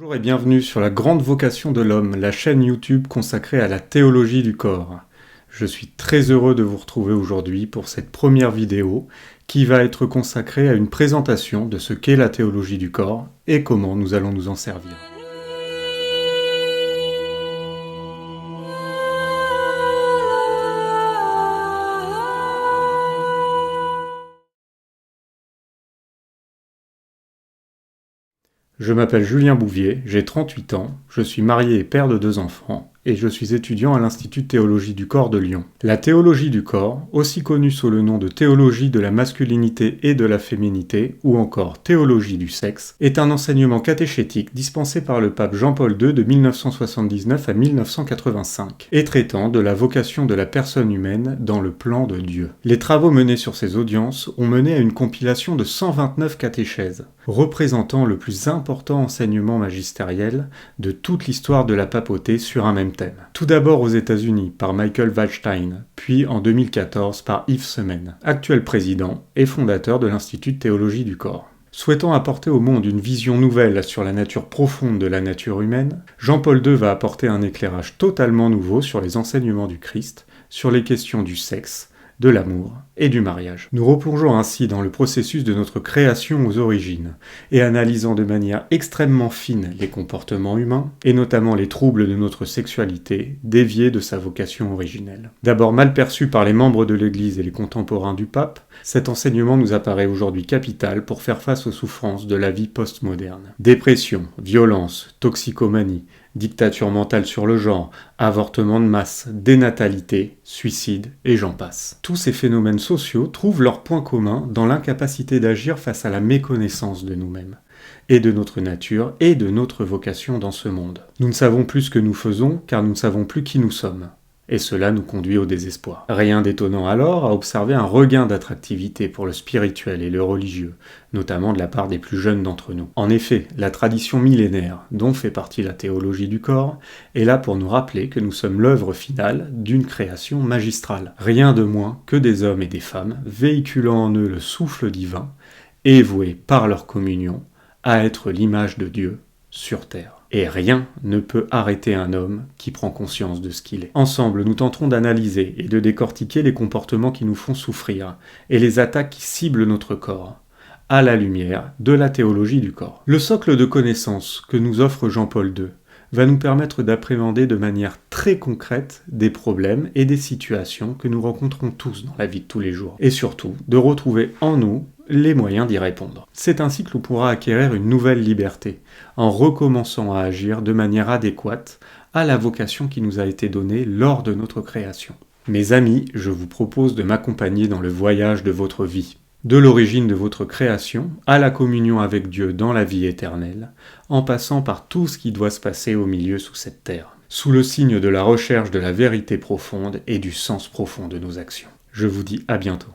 Bonjour et bienvenue sur La Grande Vocation de l'Homme, la chaîne YouTube consacrée à la théologie du corps. Je suis très heureux de vous retrouver aujourd'hui pour cette première vidéo qui va être consacrée à une présentation de ce qu'est la théologie du corps et comment nous allons nous en servir. Je m'appelle Julien Bouvier, j'ai 38 ans, je suis marié et père de 2 enfants, et je suis étudiant à l'Institut de théologie du corps de Lyon. La théologie du corps, aussi connue sous le nom de théologie de la masculinité et de la féminité, ou encore théologie du sexe, est un enseignement catéchétique dispensé par le pape Jean-Paul II de 1979 à 1985, et traitant de la vocation de la personne humaine dans le plan de Dieu. Les travaux menés sur ces audiences ont mené à une compilation de 129 catéchèses, représentant le plus important enseignement magistériel de toute l'histoire de la papauté sur un même thème. Tout d'abord aux États-Unis par Michael Waldstein, puis en 2014 par Yves Semen, actuel président et fondateur de l'Institut de théologie du corps. Souhaitant apporter au monde une vision nouvelle sur la nature profonde de la nature humaine, Jean-Paul II va apporter un éclairage totalement nouveau sur les enseignements du Christ, sur les questions du sexe, de l'amour et du mariage. Nous replongeons ainsi dans le processus de notre création aux origines, et analysant de manière extrêmement fine les comportements humains, et notamment les troubles de notre sexualité, déviés de sa vocation originelle. D'abord mal perçu par les membres de l'Église et les contemporains du pape, cet enseignement nous apparaît aujourd'hui capital pour faire face aux souffrances de la vie postmoderne. Dépression, violence, toxicomanie, dictature mentale sur le genre, avortement de masse, dénatalité, suicide et j'en passe. Tous ces phénomènes sociaux trouvent leur point commun dans l'incapacité d'agir face à la méconnaissance de nous-mêmes, et de notre nature et de notre vocation dans ce monde. Nous ne savons plus ce que nous faisons car nous ne savons plus qui nous sommes. Et cela nous conduit au désespoir. Rien d'étonnant alors à observer un regain d'attractivité pour le spirituel et le religieux, notamment de la part des plus jeunes d'entre nous. En effet, la tradition millénaire, dont fait partie la théologie du corps, est là pour nous rappeler que nous sommes l'œuvre finale d'une création magistrale. Rien de moins que des hommes et des femmes véhiculant en eux le souffle divin et voués par leur communion à être l'image de Dieu sur terre. Et rien ne peut arrêter un homme qui prend conscience de ce qu'il est. Ensemble, nous tenterons d'analyser et de décortiquer les comportements qui nous font souffrir et les attaques qui ciblent notre corps, à la lumière de la théologie du corps. Le socle de connaissances que nous offre Jean-Paul II va nous permettre d'appréhender de manière très concrète des problèmes et des situations que nous rencontrons tous dans la vie de tous les jours, et surtout de retrouver en nous les moyens d'y répondre. C'est ainsi que l'on pourra acquérir une nouvelle liberté, en recommençant à agir de manière adéquate à la vocation qui nous a été donnée lors de notre création. Mes amis, je vous propose de m'accompagner dans le voyage de votre vie, de l'origine de votre création à la communion avec Dieu dans la vie éternelle, en passant par tout ce qui doit se passer au milieu sous cette terre, sous le signe de la recherche de la vérité profonde et du sens profond de nos actions. Je vous dis à bientôt.